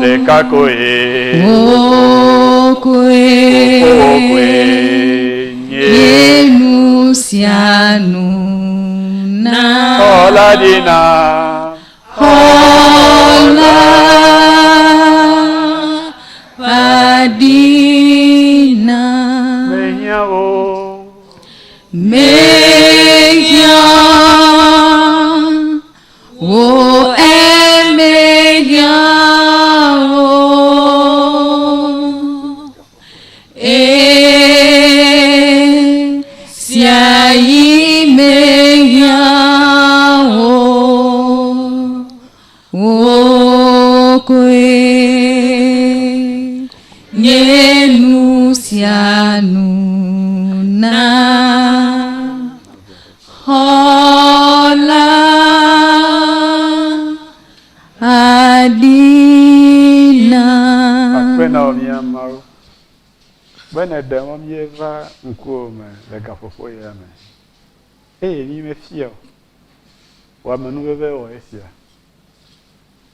le kakoe Yenusianu na Hola dina Hola Padina Menyao Meya O Emeya Siai Meya O Kwe Yenusianu na Hola Adina Akwena omiamaru Bwana dama mieva nkome le gafofo ya me ni me fia wa manu bebe o esia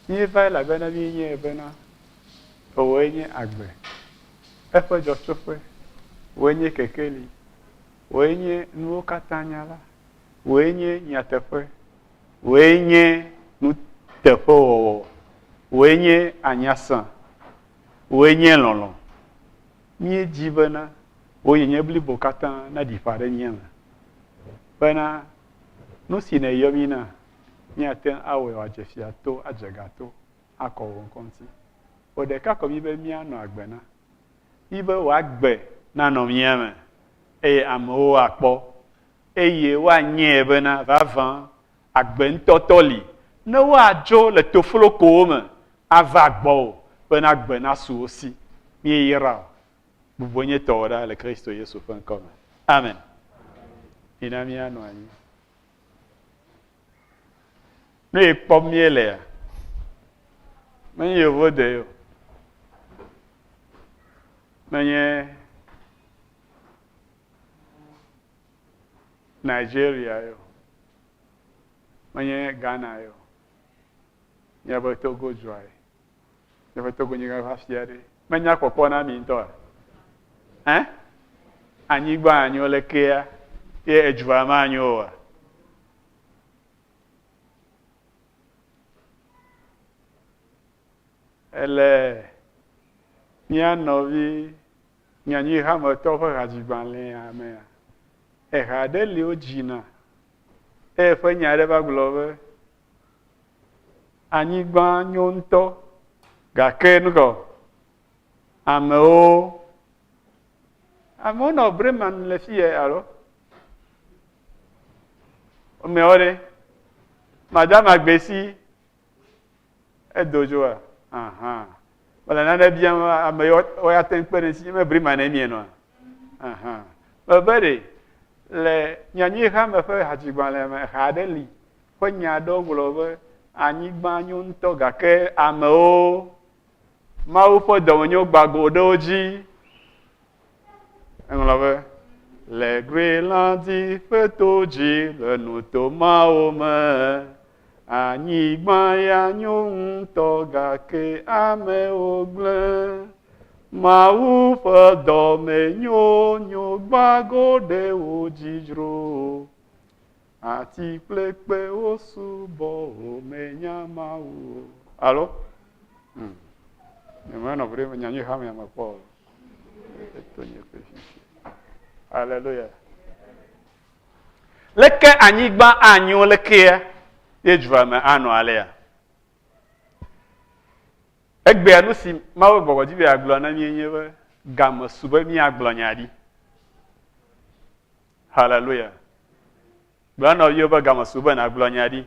ni va la bena bi nye bena o wenye agbe efo jo chofe wenye kekeli wenye nu katanyala wenye nyatefe wenye nu tefo wenye anyasa wenye lolo nye jibana oye nye blibo kata na difare nyama bana no sine yomina nya ten awe wa jefia to ajegato akowo konti o de ka ko mi be mi anu agbena ibe wa gbe na no miame amo apo eye wa nye bena vavan agbe ntotoli no wa jo le toflo ko me ava gbo bena gbe na su osi mi yira Bubonye tora le Kristo Yesu fan comme. Amen. Inamia no ani. Ne pomiele. Menye vode yo. Menye Nigeria yo. Menye Ghana yo. Nyaba Togo joy. Nyaba Togo nyga fafiare. Menya kokona mi nto. Anyigba anyo lekea ye ejwama anyo ele nya novi nya nyi ha mo to fa hajigban le ame ha de le ojina fa nya de ba globe anyigba anyo nto ga kenugo ame o Amono breman le fie alo. O me ore. Madame Agbesi e dojoa. Aha. Wala na bien ameyo o ya ten pere si me breman e mie no. Aha. Babere le nyanyi ha me fe hajigban le me ha de li. Ko nya do globe anyigba nyu nto ga ke ameo ma u fo do nyu gbagodoji. Le Grélandis fait oji le nuto maome anyigba ya nyung toga ke ame ogle ma u fa do me nyo gbago de ojijro ati plepe osubo o me nyama u allo no vreme nyanyi hame ya mapo Hallelujah. Leke anyigba anyo leke ejwa me anu alea. Egbe anu si mawe bogoji be aglo na nyenyewe gam sube mi aglo nyadi. Hallelujah. Bana yoba gam sube na aglo nyadi.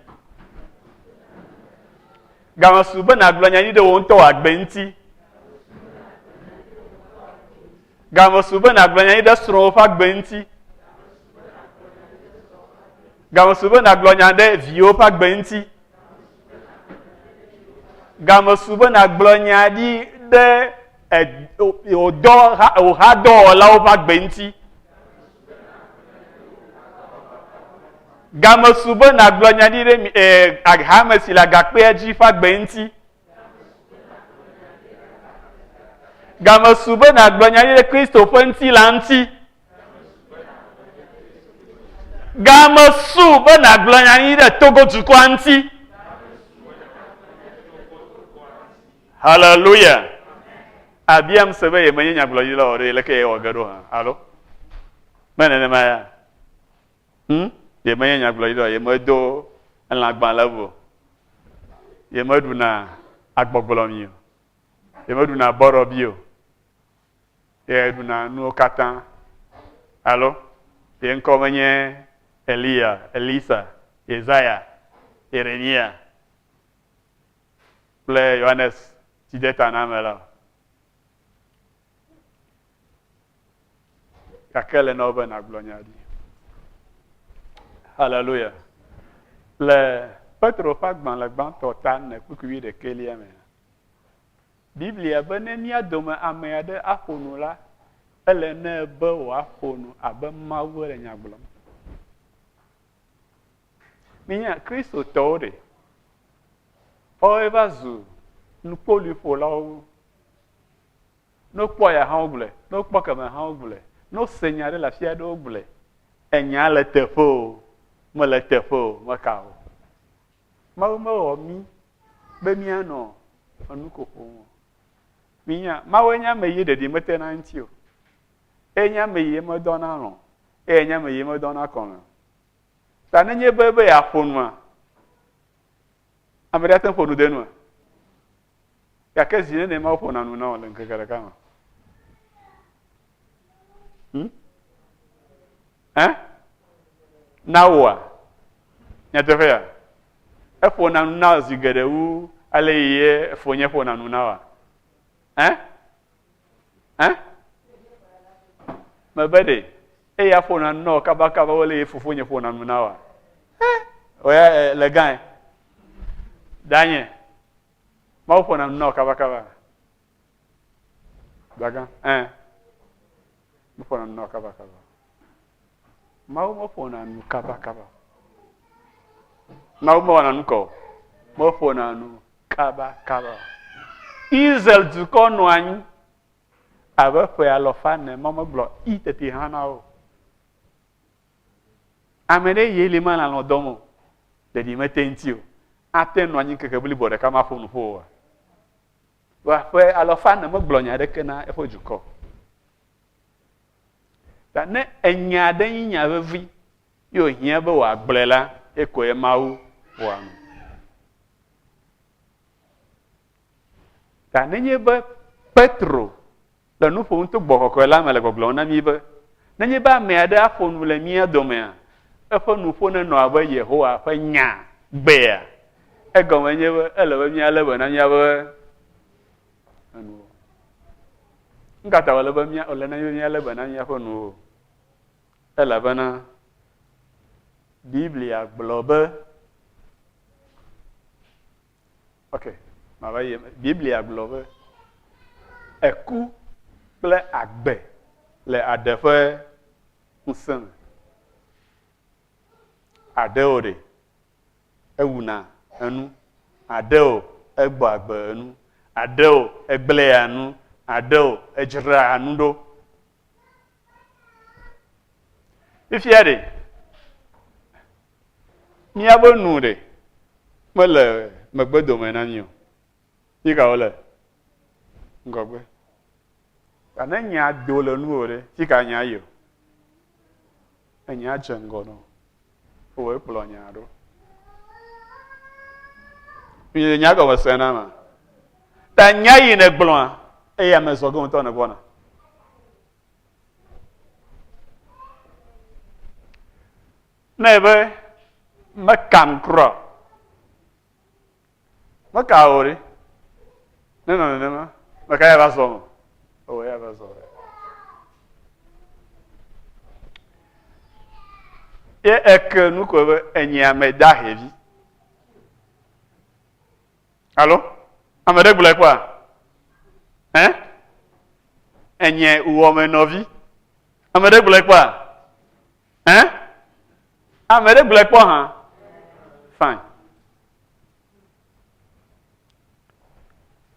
Gam sube na aglo nyadi de wonto agbenti. Gama sube na glonya ida sro fa gbenti. Gama sube na glonya de vio fa gbenti. Gama sube na glonya di de o ha do la o fa gbenti. Gama sube na glonya di de aghama sila gakpe aji fa gbenti. Game sube na gblɔnya ɖe Kristo ƒe ŋuti la ŋuti. Game su be na gblɔnya ɖe Togo dukɔa ŋuti. Hallelujah. Abiam se be yemenye nyagblɔɖila o ɖe leke yewɔ ge ɖo hã. Alo? Menenema ya. Yemenye nyagblɔɖila, yemedo elãgbalẽ vo. Yemeɖuna agbɔgblɔmi o. Yemeɖuna bɔrɔbi o. Yeɖuna nuwo katã. Alo? Ye ŋkɔ menye Elia, Elisa, Yesaya, Yeremia kple Yohanes Tideta na ame la. Gake le na wo be nagblɔ nya ɖi. Hallelujah. Le Petro ƒe agbalẽ gbãtɔ ta ne kpukui 11 me. Biblia be ne mía dome ame aɖe aƒo nu la, ele ne be wòaƒo nu abe Mawu le nya gblɔm. Minya Kristotɔwo ɖe. Woawo va zu nukpoluiƒolawo. No kpɔ ya hã wogblɔe, no kpɔ keme hã wogblɔe, no se nya ɖe le afi aɖe wogblɔe. Enya le teƒe o, mele teƒe o, meka o. Mawu mewɔ mí be míanɔ enu ko ƒom o. Minya, Mawu nya ame yi ɖeɖi mete na ŋuti o. Enya ame yi medɔna lɔ, enya ame yi medɔna kɔme. Ta nenye be yeaƒo nua, ame ɖe ate ƒo nu de nua. Gake zi ne Mawu ƒona nu na wo le ŋkeke ɖeka me. Na woa? Nyateƒe ya? Eƒona nu na zi geɖe wu ale yi efonye ƒona nu na wa. Mebe ɖe, eya ƒona nu na wo kabakaba wole ye fofonye ƒona nu na wa. Oya le gã danye. Mawu ƒona nu na wo kabakaba. Daga, ƒona nu na wo kabakaba. Mawu meƒona nu kabakaba. Mawu mewɔna nu kɔ. Meƒona nu kabakaba. Israel dukɔ nɔ anyi abe ƒe 400 Mawu megblɔ tete hã na wo. Ame ɖe ye li ma lɔ dɔm o. Ɖeɖi mete ŋuti o. Ate nɔ anyi keke blibo ɖeka maƒo nu ƒo o. Wa ƒe 400 megblɔ nya ɖeke na eƒe dukɔ. Ta ne enya ɖe nyi nya vevi yo hiã be wòagblɔe la, ekoe Mawu wɔa nu. Ta nenye be Petro le nu ƒom to Gbɔgbɔ Kɔkɔe la me le gbɔgblɔm na mí be nenye be ame aɖe aƒo nu le mía domea, eƒe nuƒo nenɔ abe Yehowa ƒe nya gbea, egɔme nye be ele be míalé be na míabe nuwo. Nkata wòle be wòle na míalé be na míaƒe nuwo. Elabena Biblia gblɔ be Biblia gblɔ be eku kple agbe le aɖe ƒe ŋusẽ me. Aɖewo ɖe ewuna enu, aɖewo egbɔ agbe enu, aɖewo egblẽa nu, aɖewo edzraa nu ɖo. Fifia ɖe míabe nu ɖe mele megbedome na mí o. Yi ka wole ŋgɔgbe. Ne nya do le nuwo ɖe, yi ka nya yi o. Enya dze ŋgɔ nɔ. O ekplɔ nya ɖo. Mi nya gɔme se na ma. Ta nya yi ne gblɔa, eye ame zɔ ge ŋutɔ ne gbɔna. Ne be mekam krɔ. Meka o ɖe. Ne nɔ nenema. Meka ya va zɔ me. O ya va zɔ. Ye eke nu ko be enya me da hevi. Alo? Ame ɖe gblɔe kpɔa? Enye wɔ me nɔvi. Ame ɖe gblɔe kpɔa? Ame ɖe gblɔe kpɔ hã? Fine.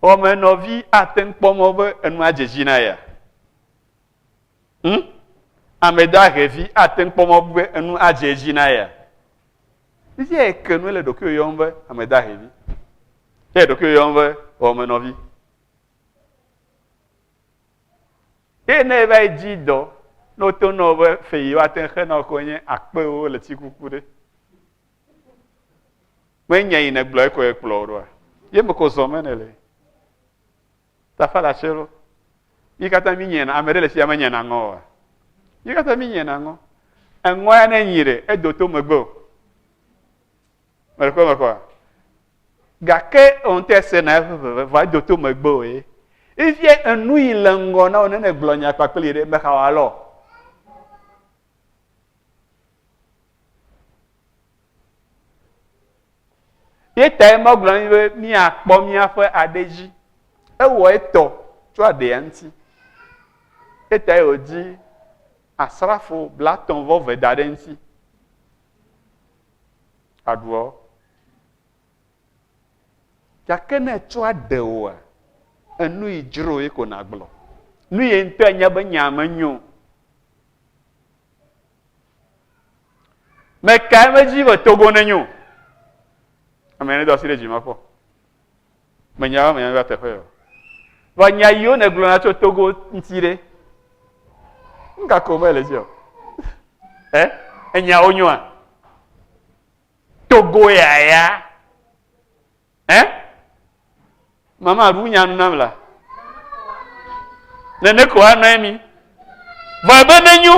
Ome novi aten kpomo be enu ajejina ya. Ameda revi aten kpomo be enu ajejina ya. Isi e kenu le dokyo yombe ameda revi. E dokyo yombe ome novi. E ne va jido no to no be fe yo aten khena konye akpe o le tikukude. Mwenye ine glo ko explore. Ye me ko zomenele. Ta fa la chelo. Yikata minyena amere si amanyena ngo. Yikata minyena ngo. Enwo ya na nyire edoto megbo. Merko. Gake on te se na va doto megbo e. Ifie enu ilengo na onene glonya pakpelire me kawalo. Ye ta mo glonya mi akpo mi afa adeji. Ewo eto tu ade anti. Eta oji asrafo blaton vo vedadensi. Adwo. Jakene tu ade o. Enu ijro e ko na glo. Nu ye nto anya ba nyama nyo. Me ka me ji ba togo na nyo. Amene do sire ji ma po. Me nya ba te fe. Va nya yo na glo na cho togo ntire. Nga ko mele jo. Enya onyo a. Togo ya. Mama runya namla. Nene ko anami. Va benenyu.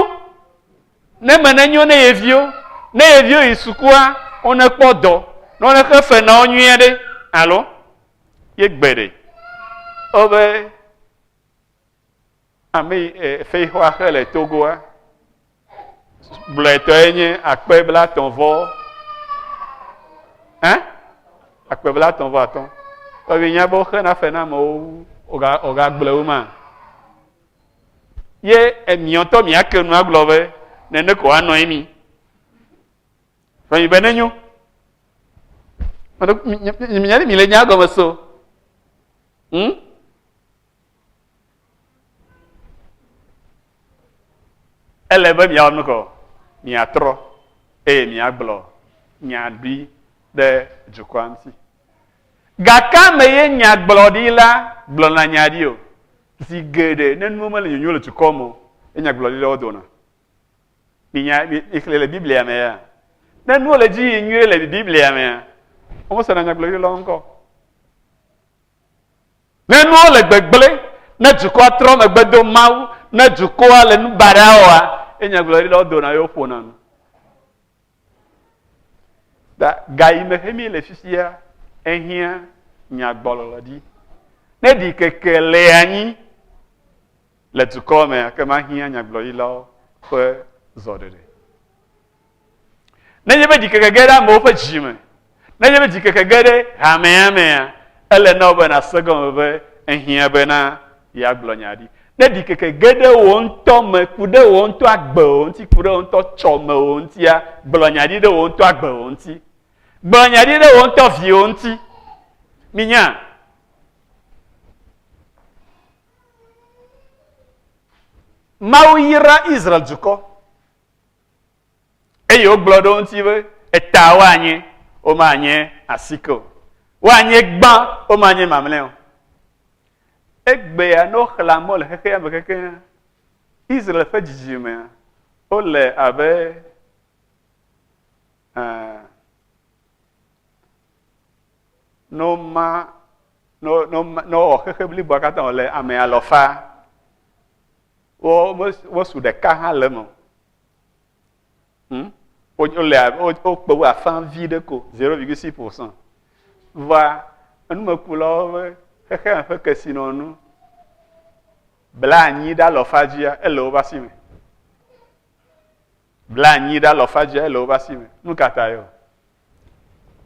Ne menenyu ne evio. Ne evio isukua on podo. No ne ke fe na onyu de. Allo? Ye gbere. Obe ami fe ho akele Togo a. Bleto enye akpe bla ton vo. Akpe bla ton vo aton. Obi nya bo khana fe na mo oga gblewu ma. Ye emion to mi akenu aglobe nene ko ano emi. Fa mi benenyu. Mi nyali mi le nya go so. Elebe mi awon ko mi atro mi agblo mi abi de jukwanti. Gaka me ye nya gblodi la glo na nyadi o si gede nenu mo le nyolo tukomo nya gblodi la odona mi nya ikle biblia me ya nenu le ji nyu le biblia me ya o mo se na nya gblodi la nko nenu le gbegble na juko atro me gbedo mawu na juko ale nu barawa nya gblodi la odona yo pona da gai me hemi le fisia ehia nyagbolo di ne di kekele anyi le tukome kama hia nyagbolo ilo kwe zodede ne yebe di kekegeda mo fa jime ne yebe di kekegede hame ele no be na segon be ehia be na yagbolo nyadi ne di kekegede wonto me kude wonto agbe onti kude wonto chome onti ya gbolo nyadi de wonto agbe onti gbolo nyadi de wonto vi onti Minya. Mawira Israel juko. Eyo gblodo ntiwe eta wanye o manye asiko. Wanye gban o manye mamleo. Egbe ya no khlamol heke ya bekeke. Israel fe jijime. Ole abe no hekebli bwakata ole ame alofa wo su de ka ha lemo o pe wa fan vide ko 0,6% va anu makulo heke fa kasino nu bla anyi da lofa jia elo basime bla anyi da lofa jia elo basime nu katayo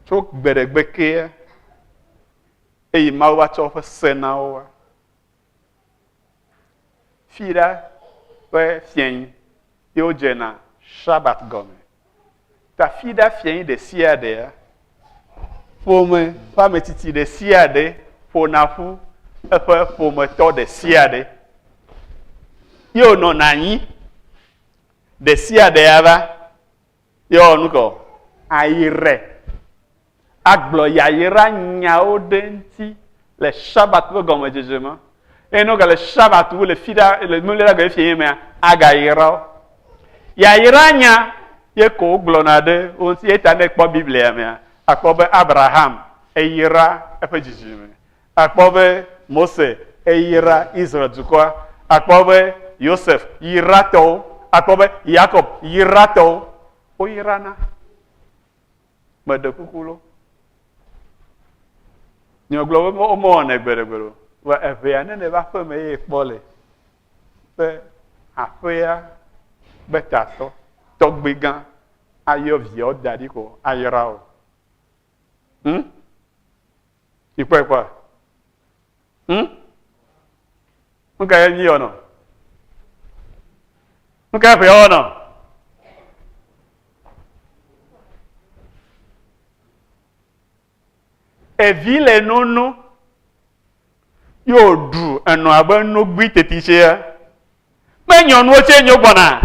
so gberegbeke e mawa chofa senawa fira we fien yo jena shabat gome ta fida fien de siade fome pa metiti de siade fonafu eƒe ƒometɔ ɖe sia ɖe. Ye wònɔna anyi, ɖe sia ɖe ava, ye wɔ nu kɔ, ayirɛ. Agblɔ yayira nyawo ɖe ŋuti le Shabbat ƒe gɔmedzedze me. Eye ne wogale Shabbat wu le fi ɖa, le nulia ge fie mea, agayira wo. Yayira nya ye ko wogblɔna ɖe wo ŋuti, ye ta ne kpɔ Biblia mea, akpɔ be Abraham eyira eƒe dzidzime. Akpɔ be Mose eyira Israel dukɔa. Akpɔ be Yosef yiratɔwo. Akpɔ be Yakob yiratɔwo. Woyirana. Meɖe kuku lo. Nyɔgblɔ be womewɔnɛ gbeɖegbe o. Vɔ eʋea ne ne va aƒeme ye kpɔ le. Be aƒea be tatɔ, tɔgbe gã, ayɔ viawo da ɖi ko ayra o. Ikpɔe. Nuka ye mi wɔnɔ? Nuka ye ƒe wɔnɔ? Evi le nono, yóò ɖu enɔ abe nogui tetitsia. Me nyɔnuwo tse nyo gbɔna.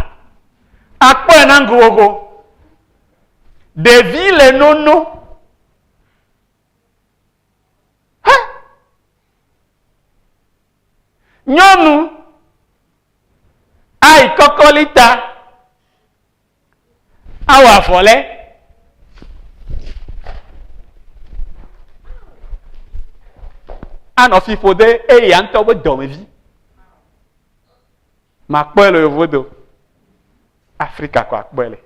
Akpɔe na ŋgogogo. Ɖevi le nono. Nyɔnu ayi kɔkɔli ta. Awɔ afɔ lɛ. Anɔ fiƒo de eya ŋutɔ be dɔmevi. Makpɔe le yovodo. Afrika ko akpɔe le.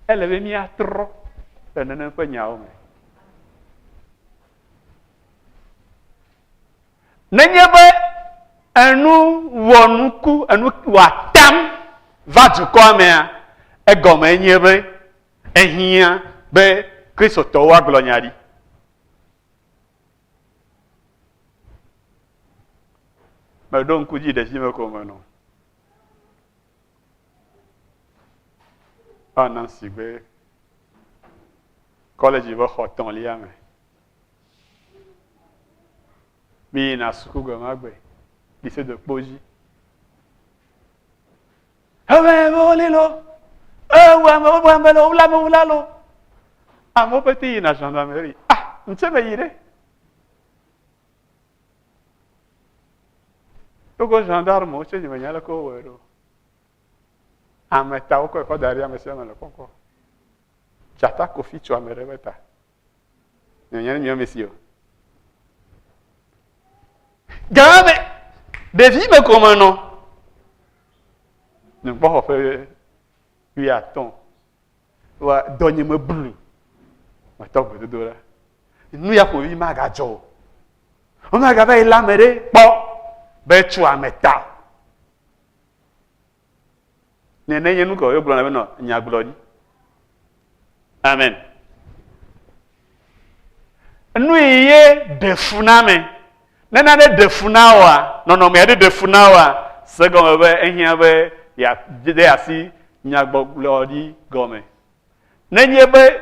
Ele be miatrɔ le nene ƒe nyawo me. Nenye be enu wɔ nuku, enu wɔ va dukɔa mea, egɔme nye be ehia be Kristotɔwo agblɔ nya ɖi. Meɖo ŋku dzi ɖevi me ko menɔ. Ana sigbe kɔlɛdzi be xɔ tɔ̃lia me. Mi yina suku gbe ma gbe, lycée de Kpodzi. Wole lo, wula lo. Amewo pete yina gendarmerie. Ntse me yi ɖe. Wogo gendarmewo tse nye menya leke wowɔe ɖo. Ametawo kɔe kɔ da ɖi ame sia ame le kɔkɔ. Dzata kofi tso ame ɖe ƒe ta. Nyanya ne miame si o. Game ɖevi me ko menɔ. Ne gbɔ xɔ ƒe 15. Wa dɔnye me blu. Matɔ gbedodo la. Nu ya ƒovi magadzɔ o. Womagava yi la ame ɖe kpɔ be tso ame ta. Nene nye nu kɔ yo gblɔna be nɔ nyagblɔ ɖi. Amen. Nu yi ye ɖe fu na me. Nena ɖe ɖe fu na woa, nɔnɔme aɖe ɖe fu na woa, se gɔme be ehia be ya de asi nyagbɔgblɔ ɖi gɔme. Nenye be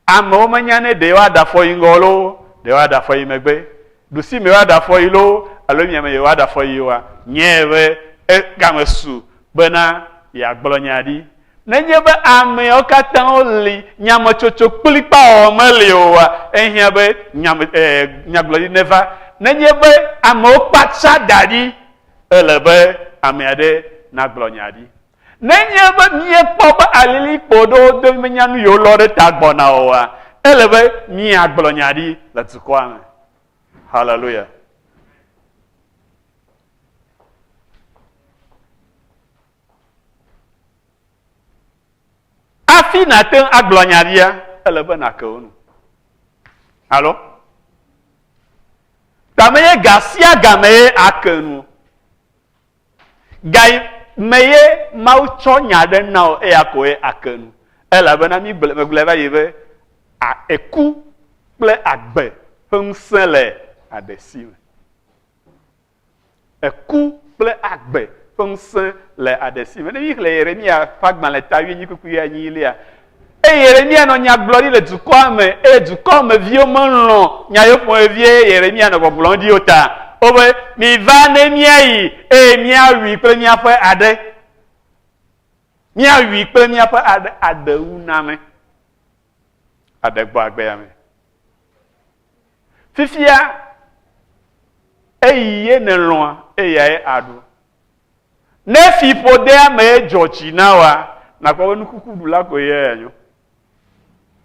amewo menya ne ɖe woaɖe afɔ yi ŋgɔ lo, ɖe woaɖe afɔ yi megbe. Ɖusi me woaɖe afɔ yi lo, alo miame ye woaɖe afɔ yi oa, nye be egame su bena yeagblɔ nya ɖi. Nenye be amewo katã woli nyametsotso kplikpawɔ meli oa, ehia be nyagblɔɖi neva. Nenye be amewo kpatsa da ɖi, ele be ame aɖe nagblɔ nya ɖi. Nenye be miekpɔ be alilikpo ɖewo do menya nu yiwo lɔ ɖe ta gbɔna oa, ele be miagblɔ nya ɖi le dukɔa me. Hallelujah. Afi nate agblɔ nya ɖia, ele be nake wo nu. Alo? Tame ye ga sia game ye ake nu. Ga me ye Mawu tsɔ nya ɖe na wo eya ko ye ake nu. Elabena megblɔ va yi be eku kple agbe ƒe ŋusẽ le aɖesi me. Eku kple agbe ƒe ŋusẽ le aɖesi me. Ne mi xlẽ Yeremia ƒe agbalẽ ta 8:8 lia, Et Jérémie no nya glori le dukɔ me e dukɔ me viwo melɔ nya yo ƒo vie Jérémie no gbɔgblɔ di ota o be mi va ne míayi e míawi kple míaƒe aɖe míawi kple míaƒe aɖewu na me aɖe gbɔ agbea me fifia eyi ye ne lɔa eyae aɖu ne fiƒodea me dzɔtsi na wa nakpɔ be nukuku ɖula ko ye yanyo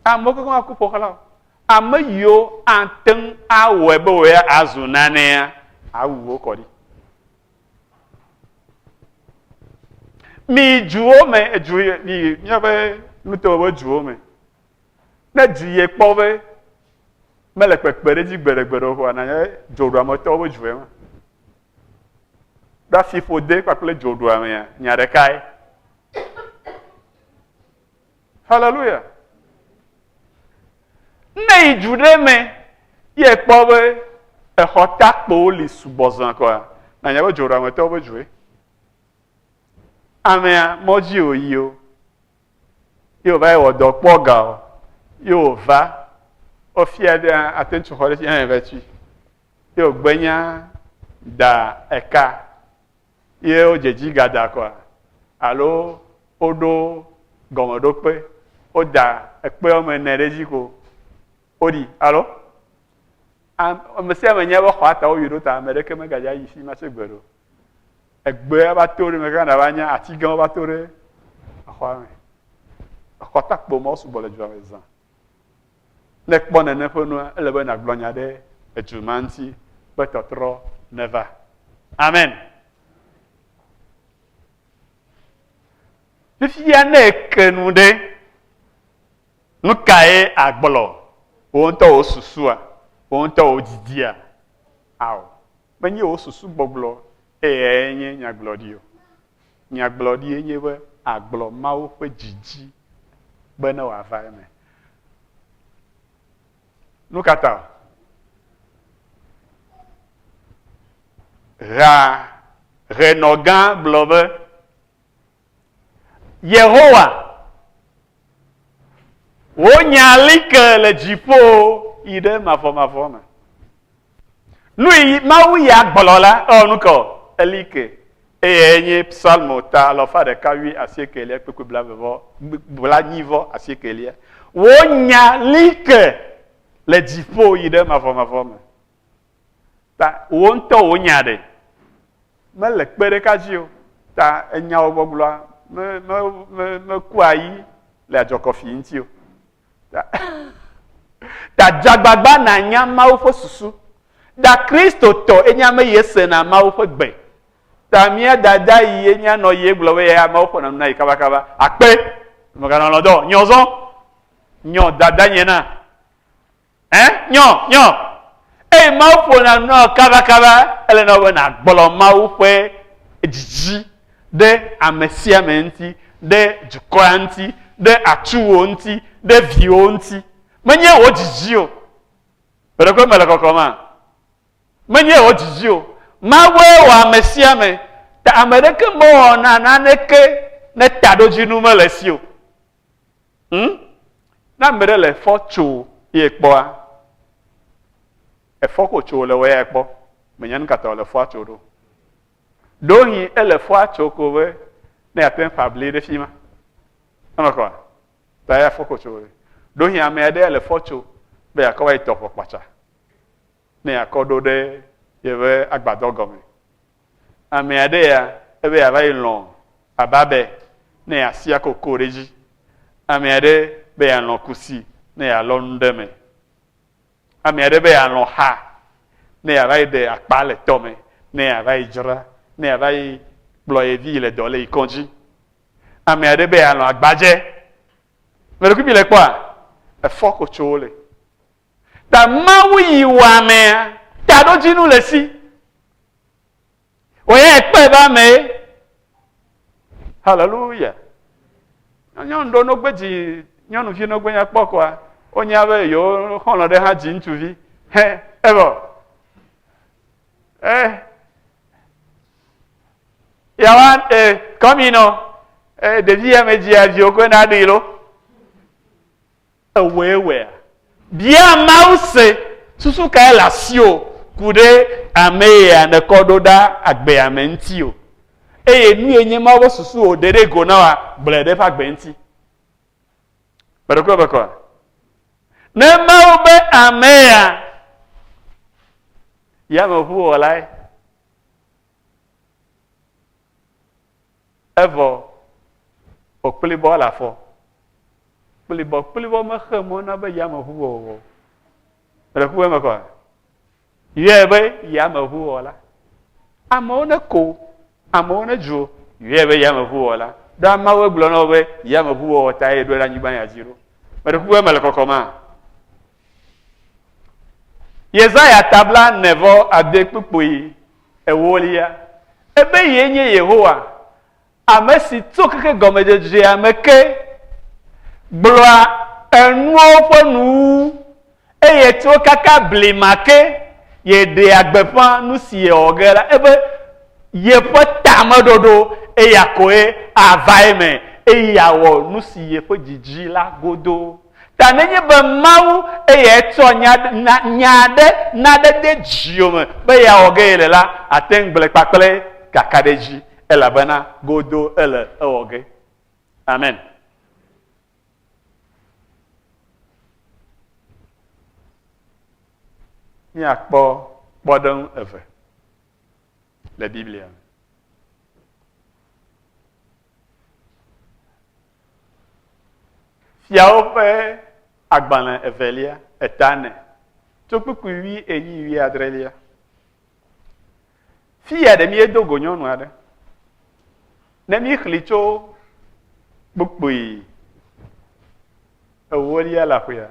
ame koko aku ƒoxla ame yiwo ate ŋu awɔe be wòe azu nanea awuwo kɔ ɖi mi duwo me edu mi míaƒe nutewo be duwo me ne du ye kpɔ be mele kpekpe ɖe dzi gbeɖegbeɖe nanye dzoɖuametɔwo be due ma ɖa fiƒode kpakple dzoɖua mea nya ɖekae haleluya ne yi du ɖe me ye kpɔ be exɔ takpowo li sugbɔ zã kɔa nanya be dzoɖuametɔwo be dzoe amea mɔdzi wòyi o ye wòva yi wɔ dɔ kpɔ ga o ye wòva ofia ɖe ate ŋu xɔ ɖe si ene vɛtui ye wògbenya da eka ye wodzedzi gada kɔa alo woɖo gɔmeɖokpe woda ekpe wɔme ene ɖe dzi ko woɖi alo ame sia ame nya be xɔa ta woyi ɖo ta ame ɖeke megadza yi fi ma tse gbe ɖo egbe va to ɖe me kana va nya ati gãwo va to ɖe exɔa me exɔ takpo ma wo sugbɔ le dua me zã ne kpɔ nene ƒe nua ele be nagblɔ nya ɖe edu ma ŋuti be tɔtrɔ neva amen fifia ne eke nu ɖe nu kae agblɔ wo ŋutɔ wo susua wo ŋutɔ wo didia awɔ menye wo susu gbɔgblɔ eye nye nyagblɔɖi o nyagblɔɖi nye be agblɔ Mawu ƒe dzidzi be ne wòava eme nu kata ɣenɔ gã gblɔ be Yehowa wo nya li ke le dziƒo yi ɖe mavɔmavɔ me nu yi Mawu ya gblɔ la nu kɔ eli ke eye nye psalmo ta 119 kpekpe blaenyi-vɔ 19 wo nya li ke le dziƒo yi ɖe mavɔmavɔ me ta wo ŋutɔ wo nya ɖe mele kpe ɖeka dzi o ta enyawo gbɔgblɔa mekua yi le adzɔkɔfi ŋuti o ta dzagbagba na nya Mawu ƒe susu da Kristo tɔ enya me ye sena Mawu ƒe gbe ta mía dada yi ye nya nɔ ye gblɔ be ya Mawu ƒe nanu na yi kabakaba akpe meganɔ lɔ dɔ nyɔzɔ nyɔ dada nye na nyɔ eye Mawu ƒo nanu na kabakaba ele na be na gblɔ Mawu ƒe dzidzi ɖe ame sia ame ŋuti ɖe dukɔa ŋuti ɖe atuwo ŋuti ɖe viwo ŋuti menye wo dzidzi o ɖekpe mele kɔkɔma menye wo dzidzi o Mawue wɔ ame sia ame ta ame ɖeke mewɔna naneke ne taɖodzinu mele si o na ame ɖe le fɔ tso ye kpɔa efɔ ko tso le wɔ ya kpɔ menya nu katã le fɔa tso ɖo ɖohi ele fɔa tso ko be ne ate ŋu ƒabli ɖe fi ma eme kɔa ta ya fɔ ko tso le ɖohi ame aɖe le fɔ tso be yakɔ va yi tɔƒɔ kpatsa ne yakɔ ɖo ɖe yeƒe agbadɔ gɔme ame aɖe ya ebe yava yi lɔ ababe ne yasia koko ɖe dzi ame aɖe be yalɔ kusi ne yalɔ nu ɖe me ame aɖe be yalɔ xa ne yava yi ɖe akpa le tɔme ne yava yi dzra ne yava yi kplɔ ye vi le dɔ le yi kɔdzi ame aɖe be yalɔ agbadze meɖekui mi le kpɔa efɔ ko tso wo le ta Mawu yi wɔ amea taɖodzinu le si wòye ekpe be ame haleluya nyɔnu ɖo no gbe dzi nyɔnuvi no gbe nya kpɔ kɔa wonya be yewo xɔlɔ ɖe hã dzi ŋutsuvi evɔ yawa kɔmi nɔ ɖevi ya me dzia viwo koe na ɖi lo ewewe bia mause susu ka la sio kude AMEHI ne kododa agbe amenti o eye nu enye ma wo susu o dede go na wa blede fa gbenti beko ne ma o be AMEHI ya mo fu olai evo okplibo la fo kplibo ma khamo na be ya mo fu wo beko ma ko ye be ya mo fu ola amona ko amona jo ye be ya mo fu ola da ma we glo no be ya mo fu o ta e do la nyiban ya jiro beko ma le kokoma Yesaya tabla nevo ade kpukpui ewolia ebe yenye Yehowa amesi tokeke gomejeje ameke bloa enuo fonu eye to kaka blimake ye de agbefa nu si ogera ebe ye po tamadodo eyakoe avaime eyawo nu si ye po jijila godo tanenye be mawu eye to nyade nade de jiome be ya oge la atengble pakple kakadeji elabana godo ele oge amen ni akpo bodon eve la Biblia fiaope agbalan evelia etane tokuku wi enyi wi adrelia fia de mi edogo nyonu ade na mi khlicho bukpui ewolia la kuya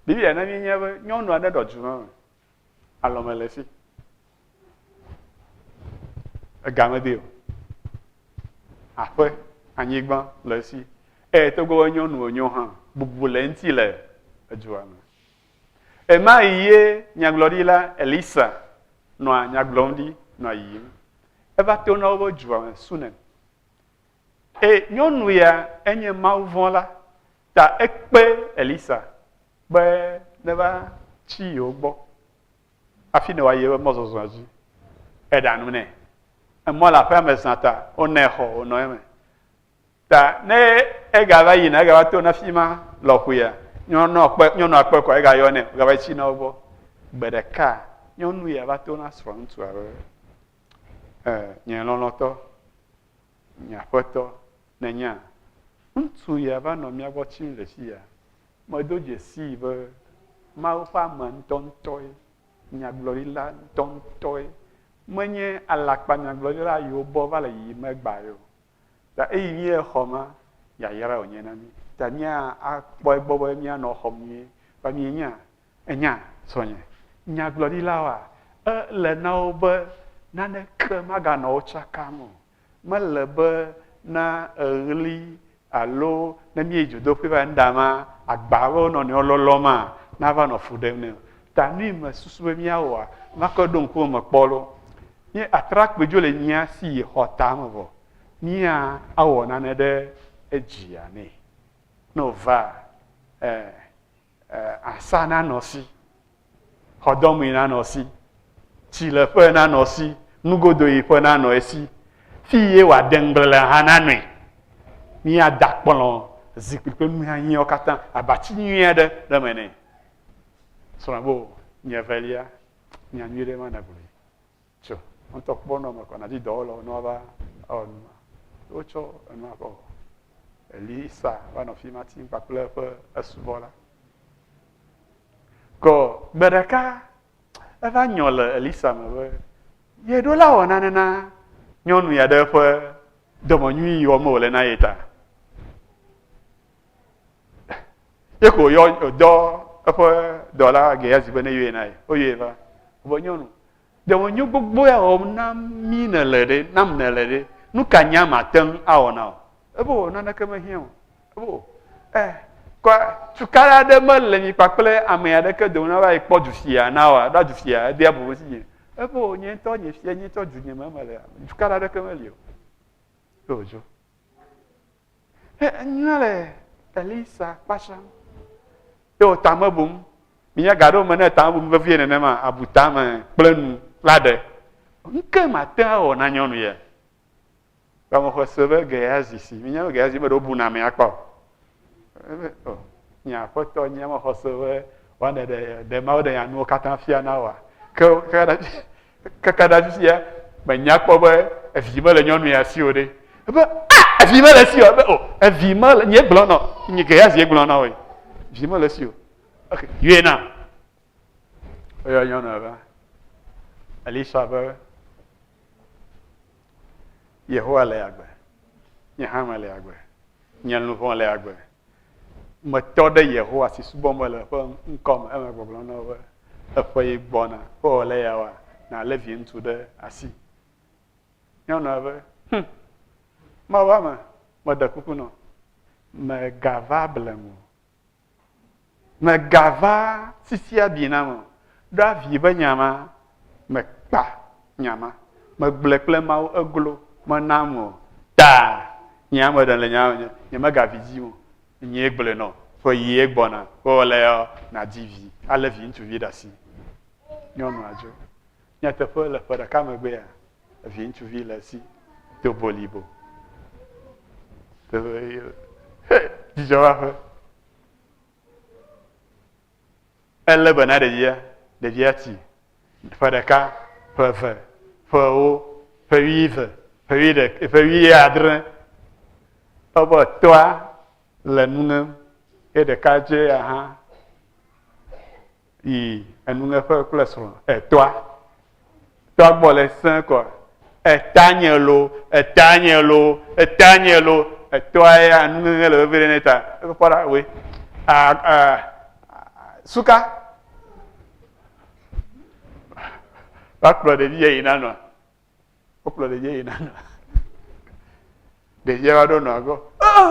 Biblia na mi nyabe nyonu ade dojuma alomelefi agamedio ape anyigba lesi togo nyonu onyo han bubulenti le ajuama ema iye nyaglorila Elisa no nyaglondi no yi eba to no bo juama sunen nyonu ya enye mauvon ta ekpe Elisa be neba chi ogbo afi ne wa ye mozozo aji edanu ne mo la femme santa oneho onoeme ta ne egava yina egava to na fima lokuya nyono akpe ko ega yo ne gava chi na obo bedeka nyonu ya va to na strong to awe nyen lonoto nya poto nenya ntu ya va no mi agbo chi le si ya mo doje si be ma o fa man tontoi nya glorila tontoi menye alakpa nya glorila yo bo va le yi megba yo ta eyi ye khoma ya yara onye na mi ta nya akpo egbobo mi na khomni ba mi nya enya sonye nya glorila wa le na obe na ne krema ga na ochakamo ma lebe na early alo na mi ejodo pe ba ndama agbaro no ni ololoma na va no fudem ne ta ni ma susu mi awa ma ko don ko ma polo ni attract bejo le nya si hotamo bo nia awona ne de ejia ne no va asana no si hodomu ina no si chile pe na no si nugodo yi pe na no esi fiye wa dengbele hananwe ni adakpolo zikpe nu hanyi okatan abachi nyi de mene so bo nyevelia nyanyire mana buli cho on to bono ma kona di dolo no ba on ocho no ko Elisa wana fima tin pa plepe asubola ko bereka eva nyole Elisa me ye do la ona na nyonu ya de fe domo nyi yo mo le na yeta ye ko yo do apo dola ge ya zibene ye na o ye ba bo nyonu domo nyu gbogbo ya o na mi na le de nam na le de nu kanya mateng awona ebo na na kama hiu ebo kwa tukara de mele mi pakple ame ade ke do na ba ipo jufia na wa da jufia de abu si ebo nye to nye fie nye to ju nye mele tukara de kama lio ojo nyale Elisa pasha Yo tame bum. Minya gado mena tame bum vevie nenema abutame plenu lade. Nke matin o na nyɔnu ye. Comme on recevait Géaz ici. Minya Géaz me do buna me akpa. Oh, nya foto nya mo recevait one de ma de ya no katan fia na wa. Kada fia me nya kpo be evime le nyɔnu ya si o de. Be ah evime le si o be oh evime le nye gblɔ no. Nye Géaz ye gblɔ na o. Evime le si o. OK, yuena. Oyo nyɔnu ba. Elisha be Yehowa le agbe. Nye hã le agbe. Nye luvɔ le agbe. Me tɔ ɖe Yehowa si subɔ me le ƒe ŋkɔme eme gbɔgblɔ na wo be eƒe yi gbɔna. Wo le ya wa na le vi ŋutsu ɖe asi. Nyɔnua be ma va me meɖe kuku nɔ. Megava blem o. Megava sisia bi na me. Ɖo avi be nyama mekpa nyama. Megble kple Mawu eglo. Menamo ta nyama dan le nyama nyama gavidzi mo nye gble no fo ye gbona ko le yo na divi ale vi ntsuvi dasi nyɔnu adzo nyateƒe le ƒe ɖeka megbe ya vi ntsuvi le si to bolibo to dzidzɔ va ƒe ele bena ɖevia tsi ƒe ɖeka ƒe eve ƒe ewo ƒe wuieve ƒe wuiadre wobe tɔa le nu ŋem ye ɖeka dze hã yi enuŋeƒe kple srɔ̃ tɔa gbɔ le sẽ kɔ etanye lo etɔa ya nuŋeŋe le veve ɖe ne ta ekpɔ ɖa we suka va kplɔ ɖevi ye yina nɔa wokplɔ ɖevi ye yina nɔa ɖevia va ɖo nɔa gbɔ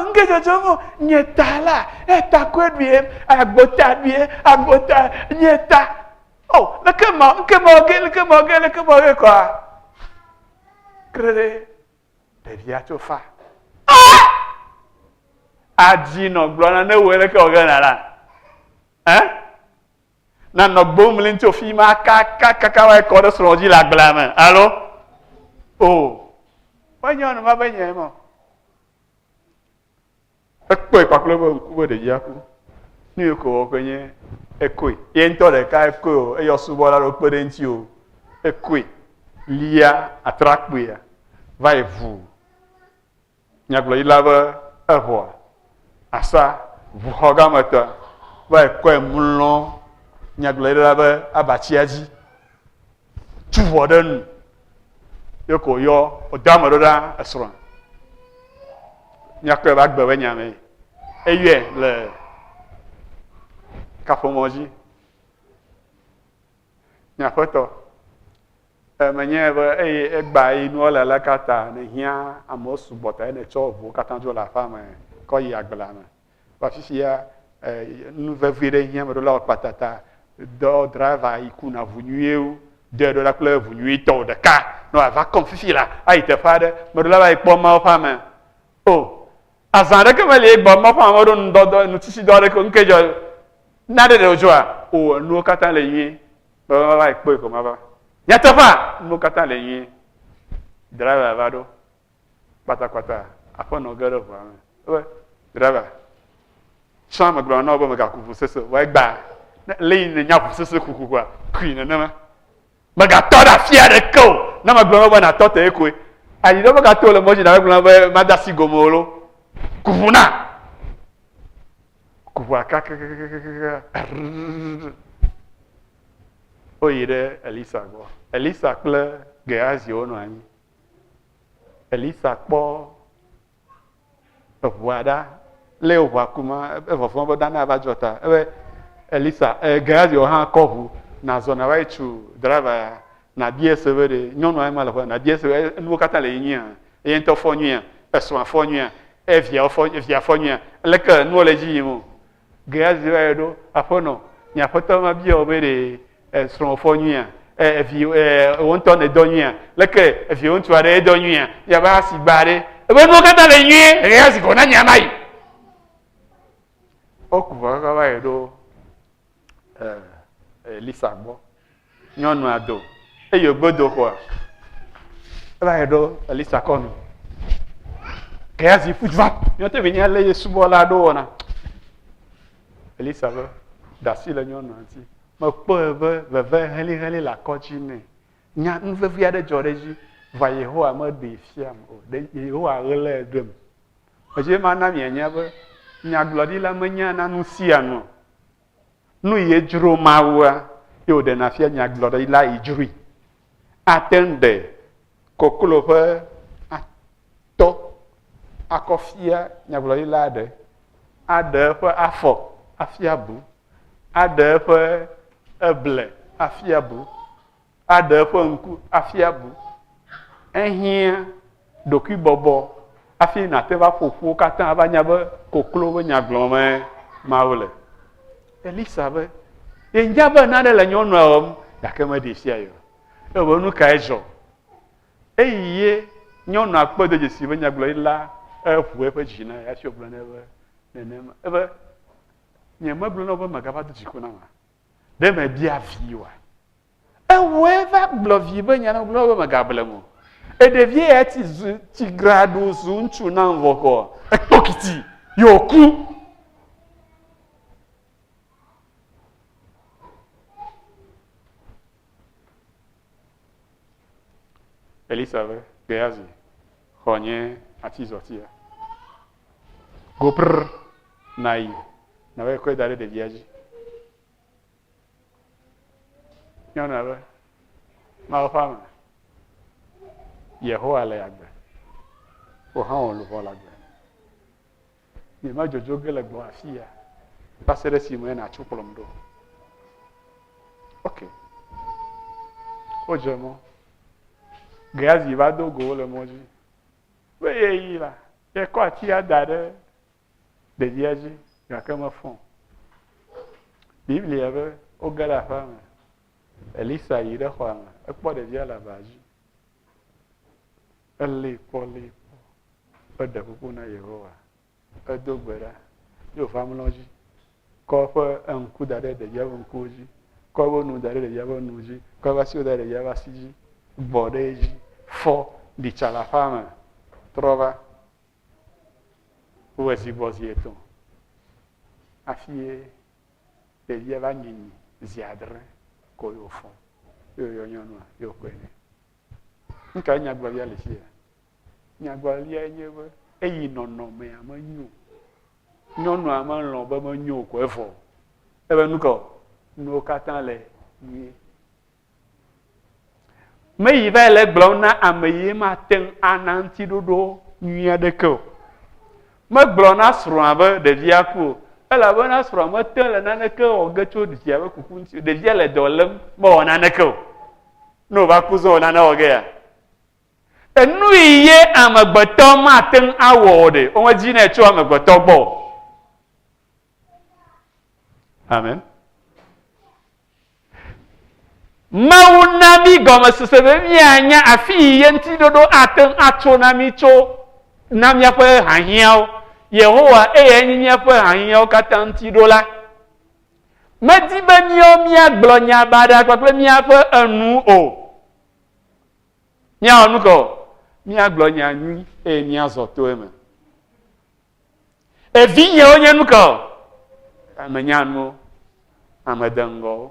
nke dzɔdzɔm nye ta la eta koe ɖuie agbota nye ta o leke mɔ ge kɔa kre ɖe ɖevia tso fa adzi nɔ gblɔna ne woe leke wɔ ge na la na nɔ gbomli tso fi ma kaka va kɔ ɖe srɔ̃ dzi le agblea me alo o woe nyɔnu ma be nye mɔ ekpɔe kpakple be ŋku be ɖevia ku nu yi ko wɔ ke nye ekoe ye ŋutɔ ɖeka ekoe o eyɔ subɔla ɖo kpe ɖe ŋuti o ekoe lia atrakpuia va yi vu nyagblɔɖila be eʋɔa asa ʋuxɔ gametɔa va yi kɔe mlɔ nyagblɔɖila be abatsia dzi tu ʋɔ ɖe nu ye ko yɔ wòdo ame ɖo ɖa esrɔ̃a nyakɔe va gbe be nyame eyɔe le kaƒomɔ dzi nyaƒetɔ menye be eye egba yi nuwo le kata ne hiã amewo sugbɔ ta ene tsɔ ʋuwo katã dzo le aƒea me kɔ yi agblea me va fifia nu vevi ɖe hiã me ɖo la wo kpatata dɔ driver yi kuna ʋu nyuiewo de ɖo la kple ʋu nyuitɔwo ɖeka no ava kɔm fifi la ayi teƒe aɖe me ɖo la va yi kpɔ mawo ƒe ame o azã ɖeke me li gbɔ mawo ƒe ame ɖo nudɔdɔ nutsitsi dɔ ɖeke nke dzɔ na ɖe ɖe dzɔa o nuwo katã le nyuie be va yi kpɔe ko ma va nyateƒea nuwo katã le nyuie driver va ɖo kpatakpata aƒenɔ ge ɖe ʋua me be driver tsã megblɔ na wo be megaku ʋu sese woe gba le yi ne nya ʋu sese kukua kui nenema megatɔ ɖe afi aɖeke o ne megblɔ na wo be natɔ te koe ayi ɖe megato le mɔdzi na megblɔ na be mada si gome o lo ku ʋu na ku ʋua kakakakaka woyi ɖe Elisa gbɔ Elisa kple Gehazi wonɔ anyi Elisa kpɔ eʋua ɖa le ʋua kuma evɔvɔ be dana va dzɔ ta ebe Elisa Gehazi hã kɔ ʋu na zɔna va yi tsu driver ya na bie se be ɖe nyɔnua ma le ƒe na bie se be nuwo katã le yi nyuia eye ŋutɔ fɔ nyuia esrɔ̃a fɔ nyuia evia fɔ nyuia leke nuwo le dzi yim o Gehazi va yi ɖo aƒenɔ nye aƒetɔ ma bia wo be ɖe esrɔ̃ fɔ nyuia evi wo ŋutɔ ne dɔ nyuia leke evi ŋutsu aɖe edɔ nyuia yaba asi gba ɖe ebe nuwo katã le nyuie Gehazi ko na nyama yi woku ʋua kaka va yi ɖo Elisa gbɔ nyɔnua do eye wògbe do xɔa eva yi ɖo Elisa kɔnu Gehazi ƒu du va nyɔte bi nya lé ye subɔla ɖo wɔna Elisa be ɖasi le nyɔnua ŋuti mekpɔe be veve helĩhelĩ le akɔdzi nɛ nya nuvevi aɖe dzɔ ɖe dzi va Yehowa meɖe fiam o ɖe Yehowa ɣlẽ ɖem edzi mana mianya be nyagblɔɖila menya na nu sia nu nu ye dzro Mawua ye wòɖena fia nyagblɔɖila yi dzroe ate ŋu ɖe koklo ƒe atɔ akɔ fia nyagblɔɖila ɖe aɖe eƒe afɔ afia bu aɖe eƒe eble afia bu aɖe eƒe ŋku afia bu ehiã ɖokuibɔbɔ afi nate va ƒoƒuwo katã ava nya be koklo be nyagblɔme Mawu le Elisa be ye nya be nane le nyɔnua wɔm gake meɖe fia ye o ebe nu kae dzɔ eyi ye nyɔnua kpe do dzesi be nyagblɔɖila eƒo eƒe dzi na hafi wògblɔ nɛ be nenema ebe nye megblɔ na wo be megava do dziku na ma ɖe mebia vi oa ewoe va gblɔ vi be nya na gblɔ be megable mo eɖevie ya ti gra ɖo zu ŋutsu na ŋvɔ kɔ ekpɔ kiti yoku Elisa be Gehazi xɔ nye atizɔtia gopr na yi na be kɔe da ɖe ɖevia dzi nyɔnua be Mawu ƒe ame Yehowa le agbe wò hã wò luʋɔ le agbe nye ma dzodzo ge le gbɔ afi ya va se ɖe esime na tso kplɔm ɖo ok wodze mɔ Gehazi va do go le mɔ dzi be ye yi la ye kɔ atia da ɖe ɖevia dzi gake mefɔ Biblia be woge le aƒea me Elisa yi ɖe xɔa me ekpɔ ɖevia le aba dzi elée kpɔ eɖe kuku na Yehowa edo gbe ɖa ye wòva mlɔ dzi kɔ eƒe ŋku da ɖe ɖevia ƒe ŋkuwo dzi kɔ eƒe nu da ɖe ɖevia ƒe nu dzi kɔ eƒe asiwo da ɖe ɖevia ƒe asi dzi gbɔ ɖe dzi fɔ ɖitsa le aƒea me trɔ va wowɔ zi gbɔ zi etɔ̃ hafi ye ɖevia va nyinyi zi adre ko ye wòfɔ ye wòyɔ nyɔnua ye wòkɔe nɛ nuka nyagblɔɖia le fia nyagblɔɖia nye be eyi nɔnɔmea menyo nyɔnua melɔ̃ be menyo ko evɔ ebe nukɔ nuwo katã le nyuie meyi va le gblɔm na ame yi mate ŋu ana ŋutiɖoɖo nyui aɖeke o megblɔ na srɔ̃a be ɖevia ku o elabena srɔ̃a mete le naneke wɔ ge tso ɖevia be kuku ŋuti ɖevia le dɔ lém mewɔ naneke o ne wòva ku zɔ wò nane wɔ ge ya enu yi ye amegbetɔ mate ŋu awɔ o ɖe womedzi nɛ tso amegbetɔ gbɔ amen Mawu na mi gɔmesese be mianya afi yi ye ŋutiɖoɖo ate ŋu atso na mi tso na miaƒe hahiãwo Yehowa eye nye miaƒe hahiãwo katã ŋutiɖola medi be míawo míagblɔ nya baɖa kpakple míaƒe enu o míawɔ nu kɔ míagblɔ nya nyui eye míazɔ to eme evinyewo nye nu kɔ ame nyanuwo ame deŋgɔwo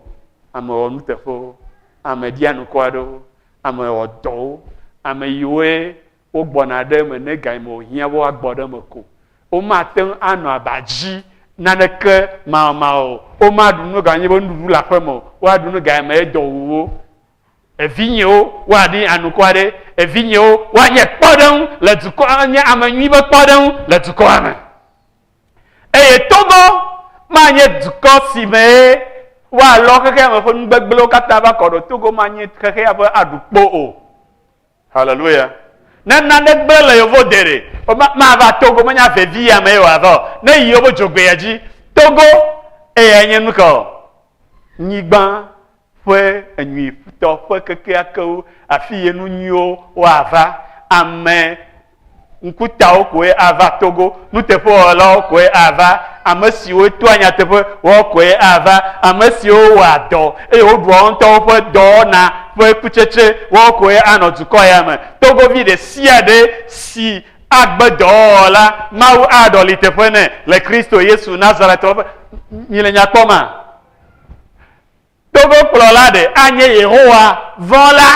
ame wɔ nuteƒewo ame ɖia nukɔ aɖewo ame wɔdɔwo ame yiwoe wogbɔna ɖe eme ne ga me wòhiã be woagbɔ ɖe me ko womate ŋu anɔ aba dzi naneke mawɔmawɔ womaɖu nu ganye be nuɖuɖu le aƒe me o woaɖu nu ga me edɔ wuwo evinyewo woaɖi anukɔ aɖe evinyewo woanye kpɔɖeŋu le dukɔ nye ame nyui be kpɔɖeŋu le dukɔa me eye Togo manye dukɔ si me woalɔ xexea me ƒe nugbegblẽwo katã va kɔ ɖo Togo manye xexea ƒe aɖukpo o haleluya ne nane gblẽ le yovo de ɖe mava Togo menya vevi ya me ye wòava ne yi wobe dzogbeya dzi Togo eye nye nu kɔ nyigba ƒe enyuitɔ ƒe kekeakewo afi ye nu nyuiwo woava ame ŋkutawo koe ava Togo nuteƒewɔlawo koe ava ame siwo toa nyateƒe woakɔe ava, ame siwo wɔa dɔ eye woɖua ŋutɔwo ƒe dɔwɔna ƒe kutsetse woakɔe anɔ dukɔ ya me. Togovi ɖe sia ɖe si agbe dɔwɔwɔ la, Mawu aɖɔli teƒe nɛ le Kristo Yesu Nazaretɔ ƒe. Mi le nya kpɔm ma? Togo kplɔla ɖe anye Yehowa vɔ la,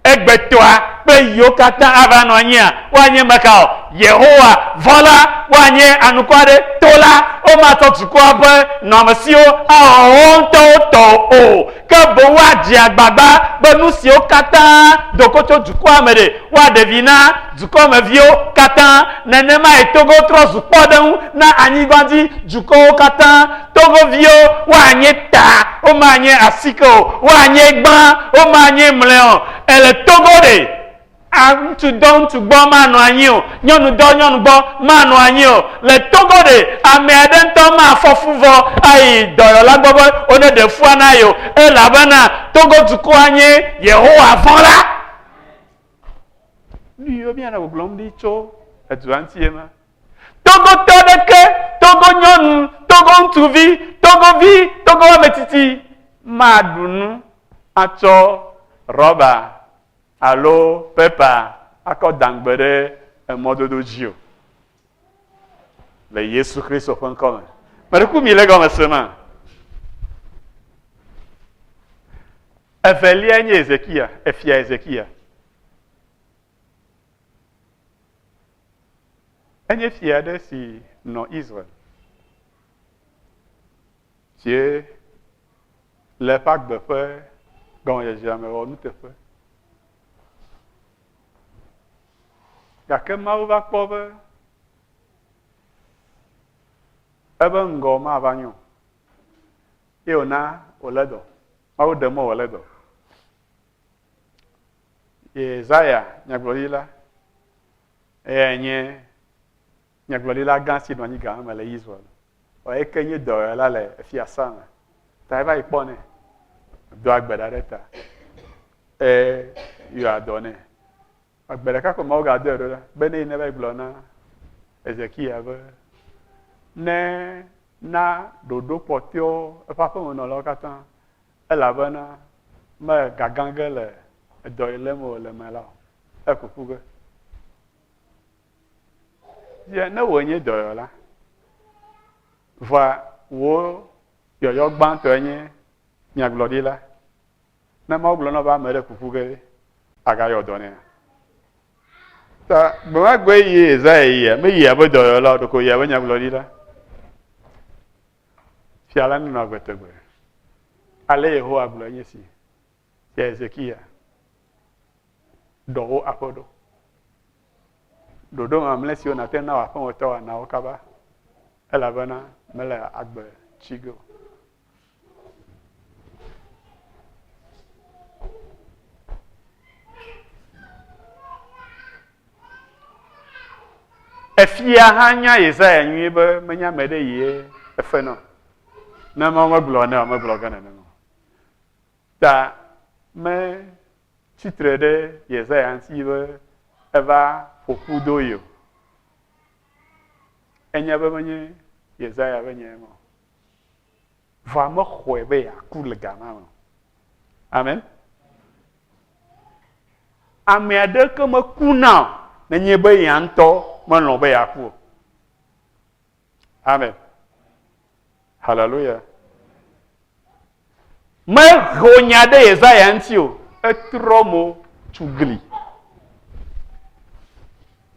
egbetɔa kple yiwo katã ava nɔ anyia woanye mekawo Yehowa vɔ la, woanye anukɔ aɖe to la, womatsɔ dukɔa ƒe nɔmesiwo awɔ ŋutɔwo tɔ o, ke boŋ woadzi agbagba be nu siwo katã doko tso dukɔa me ɖe woaɖevi na dukɔmeviwo katã. Nenemae Togo trɔ zu kpɔɖeŋu na anyigbadzi dukɔwo katã. Togoviwo woanye ta, womanye asike o, woanye gbã, womanye mlɛ o. Ele Togo ɖe ŋutsu dɔ ŋutsu gbɔ manɔ anyi o, nyɔnu dɔ nyɔnu gbɔ manɔ anyi o. Le Togo ɖe ame aɖe ŋutɔ mafɔ fu vɔ ayi dɔyɔla gbɔ be wone ɖe fua na yewo, elabena Togo dukɔa nye Yehowa vɔ la. Nu yiwo míanɔ gbɔgblɔm ɖi tso edua ŋutie ma. Togotɔ ɖeke, Togo nyɔnu, Togo ŋutsuvi, Togovi, Togo ametiti maɖu nu atsɔ rɔba alo pepa akɔ dangbe ɖe emɔdodo dzi o. Le Yesu Kristo ƒe ŋkɔ me. Meɖeku mi le gɔme se ma. Evelia nye Ezekia, efia Ezekia. Enye fia aɖe si nɔ Israel. Sie le eƒe agbe ƒe gɔmedzedzea me wɔ nuteƒe. Gake Mawu va kpɔ be ebe ŋgɔ mava nyo ye wòna wòle dɔ. Mawu ɖe mɔ wòle dɔ. Yesaya nyagblɔɖila eya nye nyagblɔɖila gã si nɔ anyigba me le Israel. Eye ke nye dɔyɔla le fiasã me. Ta eva yi kpɔ nɛ, do agbe ɖa ɖe ta. Yɔ adɔ nɛ. Agbe ɖeka ko Mawu gadɔe ɖo la be ne yi ne va yi gblɔ na Ezekia be ne na ɖoɖo kpɔtɔewo eƒe aƒemenɔlawo katã, elabena me gagã ge le edɔ yi lém o le me la o. Ekuku ge. Ne wò nye dɔyɔla, va wo yɔyɔ gbãtɔ nye nyagblɔɖila, ne Mawu gblɔ na be ame ɖe kuku ge agayɔ dɔ nɛ. Ta gbemagbe yi Ezaya yia, me yia be dɔyɔla o, ɖeko yia be nyagblɔɖila. Fia la nɔ agbetegbe. Ale Yehowa gblɔ nye si. Fia Ezekia ɖɔ wo aƒe ɖo. Ɖoɖo mamlɛ siwo nate na wò aƒemetɔ na wo kaba, elabena mele agbe tsi ge o. Efia hã nya Yesaya nyuie be menya ame ɖe yie efe nɔ. Ne Mawu megblɔ ne o, megblɔ ge nenema. Ta me tsitre ɖe Yesaya ŋuti be eva ƒoƒu do yi o. Enye be menye Yesaya be nye ma. Va mexɔe be yeaku le gama me. Amen. Ame aɖe ke mekuna o nenye be ya ŋutɔ melɔ̃ be yeaku o. Amen. Hallelujah. Meho nya ɖe Yesaya ŋuti o. Etrɔ mo tu gli.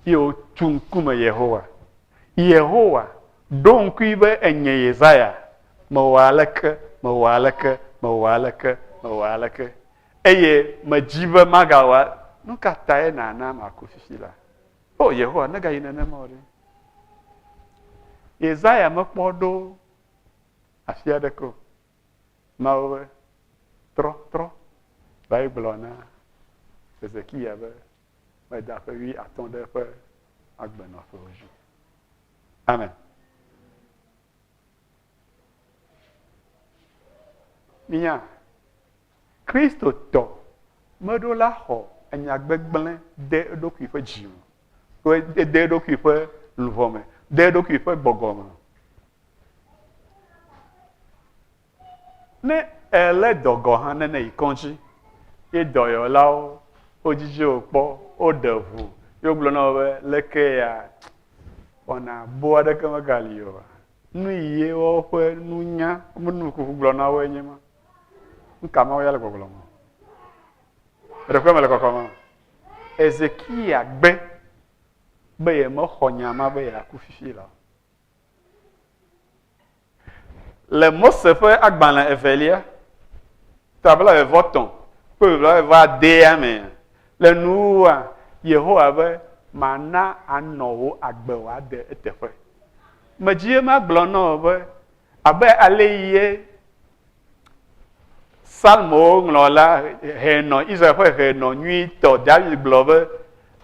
Ye wotu ŋkume Yehowa. Yehowa ɖo ŋkui be enye Yesaya. Mewɔ aleke, mewɔ aleke, mewɔ aleke, mewɔ aleke. Eye medzi be magawɔ nu ka tae nana maku fifi la. O Yehowa negayi nenema o ɖe. Yesaya mekpɔ ɖo afi aɖeke o. Mawu be trɔ va yi gblɔ na Ezekia be meda ƒe 15 ɖe ƒe agbenɔƒewo dzi. Amen. Minya, Kristo tɔ meɖo la xɔ enyagbegblẽ de eɖokui ƒe dzi me, de eɖokui ƒe luʋɔ me, de eɖokui ƒe gbɔgbɔ me. ne ele dogo ha ne ikonji e doyo lao ojiji okpo odevu yo glo no be leke ya ona bo de kama galio nu iye o pe nu nya munu ku glo na we nyima nka ma ya le glo mo re ko me le ko ma Ezekia gbe be ye mo khonya ma be ya ku fifi la le Mose fe agbanla evelia tabla e voton pe la va de ame le nuwa Yehowa be mana anowo agbe wa de etefe majie ma glo no be abe aleye salmo nglola he no Israel he no nyi to David glo be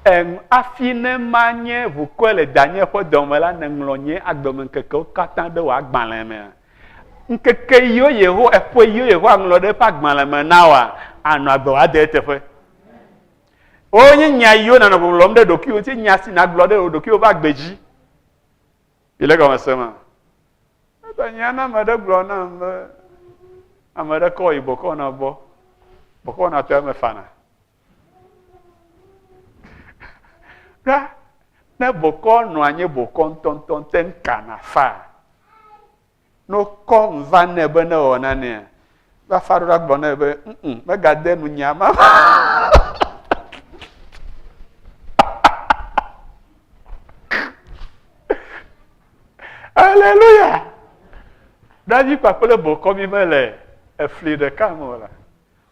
en afine manye vous QUEL Daniel fo domela ne nglonye agdomen keke katan de wa agbanla me nkeke yo Yeho efo yo Yeho anglo de pa agbanla me nawa anu agbe wa de etefe onye nya yo na no blom de doki o ti nya si na glo de doki o ba gbeji ile ko masema ta nya na ma de glo na me amada ko ibo ko na bo boko na te me fana ra na boko no anye boko tonton ten kana fa no ko mva ne be na ona ne ba faru ra gbo na be me ga de nu nya ma Alléluia. Daji papele boko mi mele efli de kamola.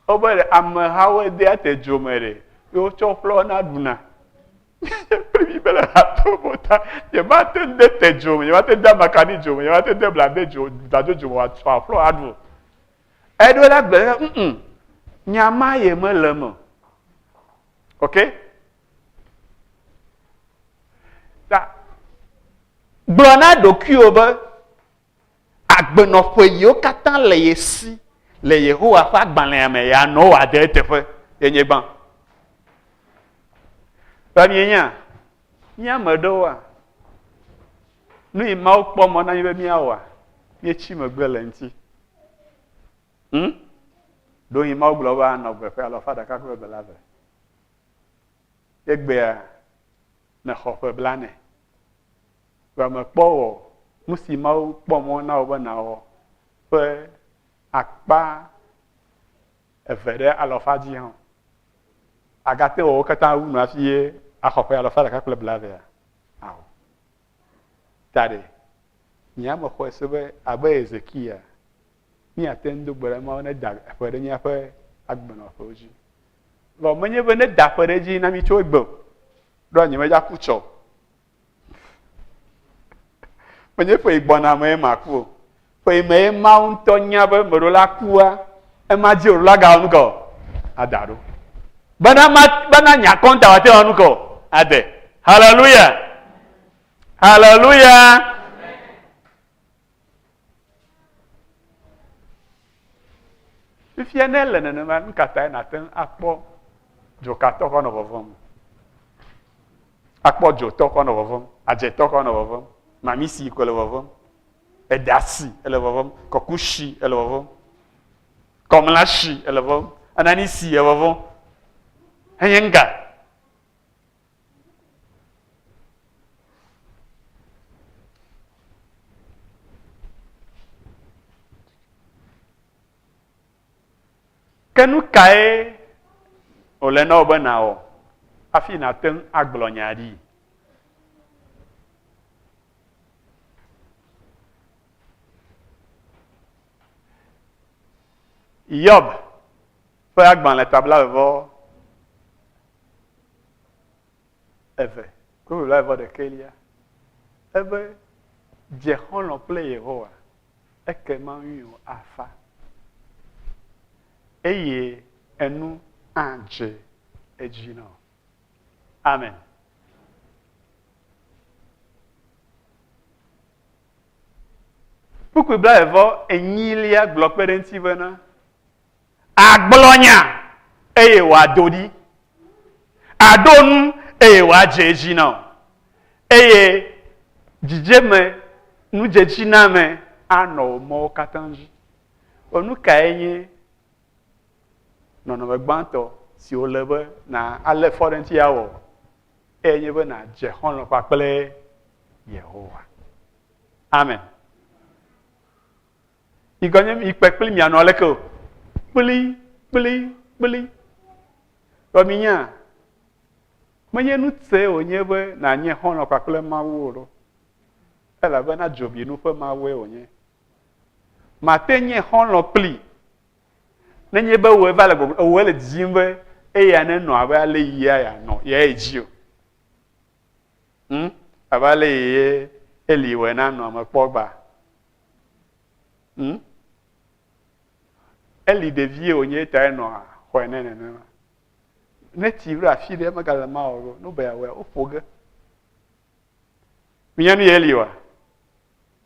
Obere amahawe de atejomere. Yo choflo na duna. Privi bela atobota. Ye mate de tejom, ye mate de makani jom, ye mate de blande jom, dajo jom wa choflo adu. Edo la gbe nyama ye melemo. Okay? Blona doku oba agbenofo yo katan le yesi le Yehowa fa agbanle ame ya no wa de tefe yenye ban ba mienya nya medowa nu ima okpo mo na yebe miawa ye chi megbele nti do ima oglo ba na gbe fe alo fada ka ko belave egbe na khofe blane ba me kpo musi ma kpo mo na o ba na o pe akpa evere alofaji han agate o kata unu afie akhope alofa ka kle blave ya awo tade nyama ko sebe abe Ezekia ni atendo gbere ma na da afere nya fe agbona foji lo menye be ne da fere ji na mi cho egbo do nyime ja kucho menye fe igbona me maku fe me mount nya be morola kuwa e ma ji orula ga onuko adaro bana nya konta wa te onuko ade hallelujah hallelujah if ye ne le ne ma nkata na ten akpo jo kato ko no vovom akpo jo to ko no vovom aje to ko no vovom mami si ko le vovom edasi ele vovom kokushi ele vovom komlashi ele vovom anani si ele vovom henga kenu kae ole na obanao afi na ten aglonyari Yob fait agban la table avant eve ko la vo de kelia eve jehon lo play Yehowa ekema yu afa eye enu anje ejino amen pourquoi bla evo enyilia glokperenti vena agbolonya eye wa dodi adonu eye wa jejina eye jijeme nu jejina me ano mo katanji Onu kaenye nono gbanto si o lebe na ale fọdenti yawo enye be na je hono kpakple Yehowa. Amen. Igonyem ikpekpli miano leko. Bili. Ominya. Menye nutse onye be na nye hono kpakple mawuro. Ela be na jobi nu pe mawe onye. Ma tenye hono pli. Nenye be we va le dzimbe e ya ne no aba le yia ya no ya ejio. Aba le ye eliwe na no ma pogba. Eli devie onye ta no a ho ne. Ne tibra fi de magala ma oro no be ya we opoge. Mianu ye eliwa.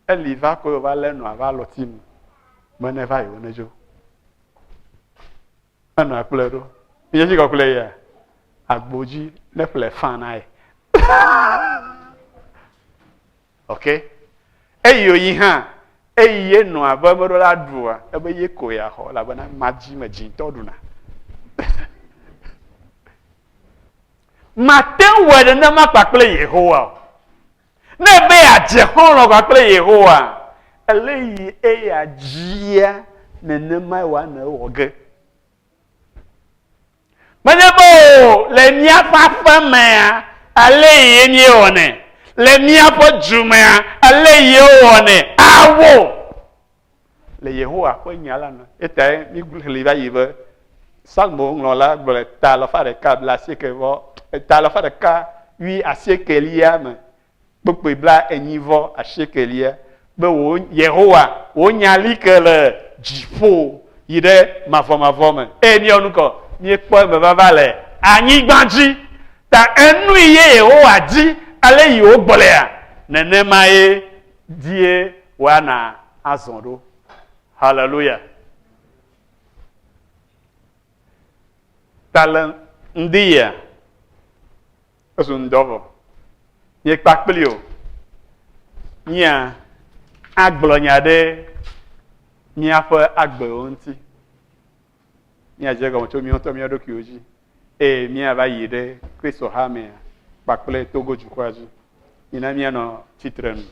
Eli va ko va le no ava lotimu. Mane va yo ne jo. Ano akplero. Miye ji ko kule ya. Agboji ne ple fan ai. Okay? Eyo yi ha. Eye no abamoro la duwa. Ebe ye ko ya ho la bana maji maji toduna. Maten wede na mapakple Yehowa. Ne be ya je ho lo pakple Yehowa. Eleyi eya jia nenema wa na woge. Manebo le mia papa mea ale yenye one. Le mia po jumea ale ye one. Awo. Le Yehowa ko nyala na. Eta mi gule va yive. Salmo nglola gbole ta lo fa de ka bla sieke vo. Ta lo fa de ka 8 a sieke lia me. Bokpe bla enyivo a sieke lia. Be wo Yehowa wo nyali ke le jifo yide mavome. Ni onuko ni ekpo me baba le anyigbanji ta enu ye Yehowa di ale yi o gbole ya nenema ye die wa na azondo. Hallelujah. Talen ndia osundovo ye pakplio nya agblonya de miaƒe agbewo ŋuti. Miadze gɔme tso míawo ŋutɔ mía ɖokuiwo dzi. Eye míava yi ɖe Kristo hamea kpakple Togo dukɔa dzi. Yina míanɔ tsitre nu.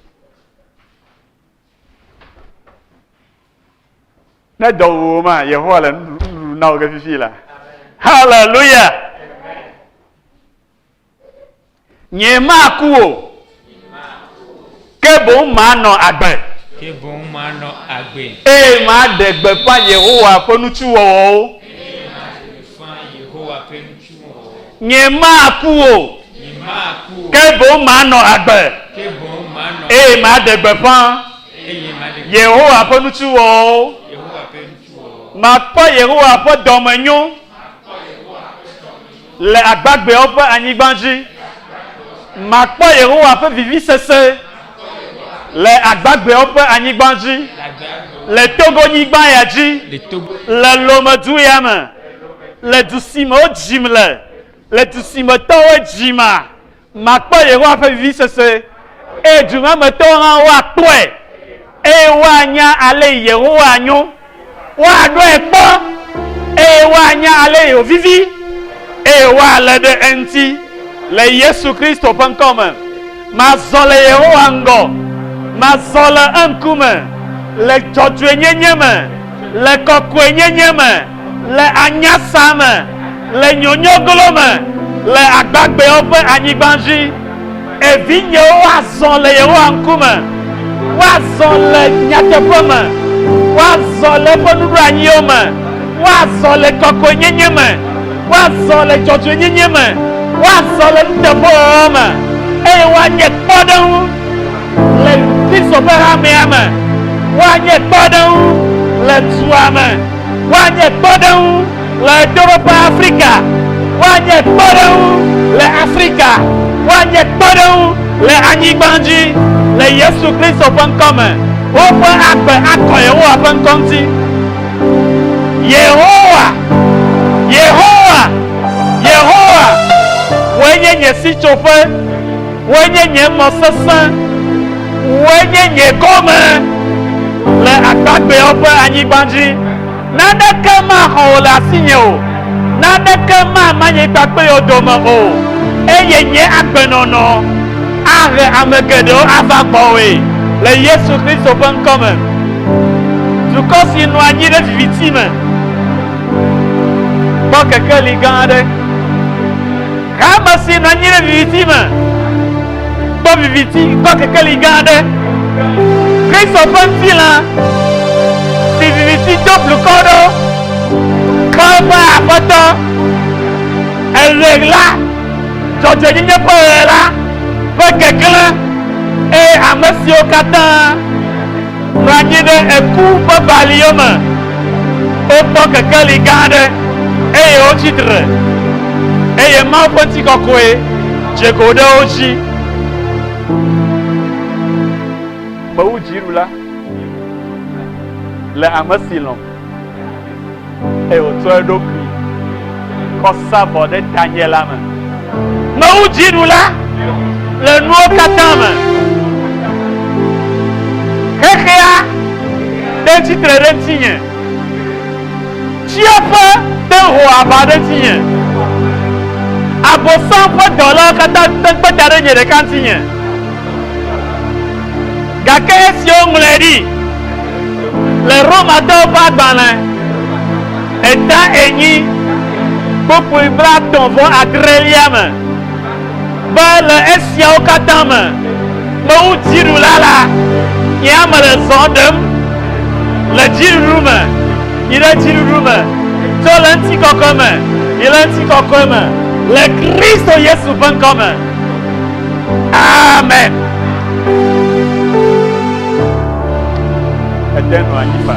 Ne dɔ wuwo ma, Yehowa le nuɖuɖu na wo ge fifi la. Hallelujah. Nye maku o. Ke boŋ manɔ agbe. Ke bon mano agbe. Ma de gbeƒã Yehowa ƒe nutsuwɔwɔwo. Nye maku o. Ke boŋ manɔ agbe. Ma de gbeƒã Yehowa ƒe nutsuwɔwɔwo. Makpɔ Yehowa ƒe dɔmenyo le agbagbewo ƒe anyigba dzi. Makpɔ Yehowa ƒe vivisese le agbagbewo ƒe anyigba dzi. Le Togonyigba ya dzi. Le Lomedu ya me. Le du si me wo dzim le du si me tɔwo dzima. Makpɔ Yehowa ƒe vivisese. Eye dumemetɔwo hã woakpɔe. Eye woanya ale Yehowa nyo. Woaɖɔe kpɔ. Eye woanya ale yewovivi. Eye woalé ɖe eŋuti. Le Yesu Kristo ƒe ŋkɔme. Mazɔ le Yehowa ŋgɔ. Mazɔ le eŋkume. Le dzɔdzɔenyenye me. Le kɔkɔenyenye me. Le anyasa me. Le nyonyoglo me. Le agbagbewo ƒe anyigba dzi. Evinyewo woazɔ le Yehowa ŋkume. Woazɔ le nyateƒe me. Woazɔ le eƒe nuɖoanyiwo me. Woazɔ le kɔkɔenyenye me. Woazɔ le dzɔdzɔenyenye me. Woazɔ le nuteƒewɔwɔ me. Eye woanye kpɔɖeŋu le Kristo ƒe hamea me. Woanye kpɔɖeŋu le dua me. Woanye kpɔɖeŋu le Eɖoɖoƒe Afrika. Woanye kpɔɖeŋu le Afrika. Woanye kpɔɖeŋu le anyigba dzi. Le Yesu Kristo ƒe ŋkɔme. Woƒe agbe akɔ Yehowa ƒe ŋkɔ ŋuti. Yehowa, Yehowa, Yehowa, woe nye nye sitsoƒe. Woe nye nye mɔ sesẽ. Woe nye nye gɔme le gbàgbé ọ̀pẹ anyigbanji n'adeke ma xɔ o le asinye o n'adeke ma manye gbàgbé o dome o eye nye agbenɔnɔ ahe ame geɖewo ava gbɔwoe le Yesu Kristo ƒe ŋkɔme. Dukɔ si nɔ anyi ɖe viviti me kpɔ kekeli gã aɖe. Ame si nɔ anyi ɖe viviti me kpɔ kekeli gã aɖe. Kristo ƒe ŋutilã si viviti do blukɔ ɖo kɔ eƒe aƒetɔ eɣe la dzɔdzɔenyenye ƒe ɣe la ƒe keklẽ eye ame siwo katã nɔ anyi ɖe eku ƒe baliwo me wokpɔ kekeli gã aɖe eye wotsi tre eye Mawu ƒe ŋutikɔkɔe dze go ɖe wo dzi. Mewu dziɖula le ame si lɔ̃ eye wòtsɔ eɖokui kɔ sa vɔ ɖe tanye la me. Mewu dziɖula le nuwo katã me. Xexea ɖe tsitre ɖe ŋutinye. Tsiaƒe ɖe ho aba ɖe ŋutinye. Abosam ƒe dɔlawo katã kpe da ɖe nye ɖeka ŋutinye. Gake esiwo ŋlɔe ɖi le Romatɔwo ƒe agbalẽ eta enyi kpokpoe 37 me be le esiawo katã me mewu dziɖula la nye ame le zɔ ɖem le dziɖuɖu me yi ɖe dziɖuɖu me tso le ŋutikɔkɔe me yi le ŋutikɔkɔe me le Kristo Yesu ƒe ŋkɔme. Amen. Ede nɔ anyi fa.